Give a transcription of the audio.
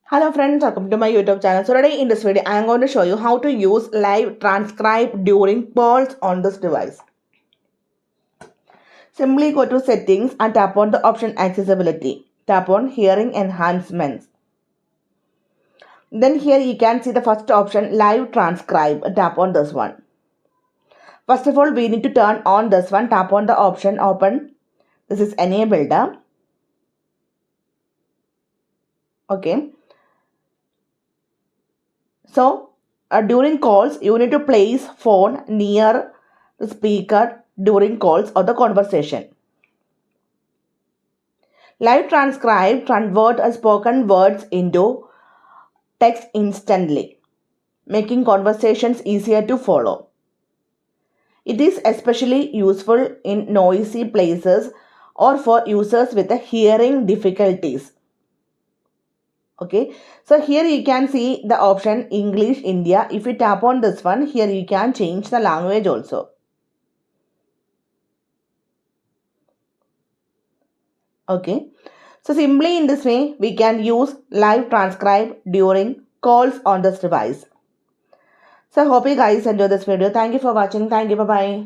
Hello friends, welcome to my YouTube channel. So today in this video, I am going to show you how to use live transcribe during calls on this device. Simply go to settings and tap on the option accessibility. Tap on hearing enhancements. Then here you can see the first option live transcribe. Tap on this one. First of all, we need to turn on this one. Tap on the option open. This is enabled. Okay. So during calls, you need to place phone near the speaker during calls or the conversation. Live transcribe convert spoken words into text instantly, making conversations easier to follow. It is especially useful in noisy places or for users with hearing difficulties. Okay, so here you can see the option English India. If you tap on this one, here you can change the language also. Okay, so simply in this way we can use live transcribe during calls on this device. So I hope you guys enjoy this video. Thank you for watching. Thank you. Bye bye.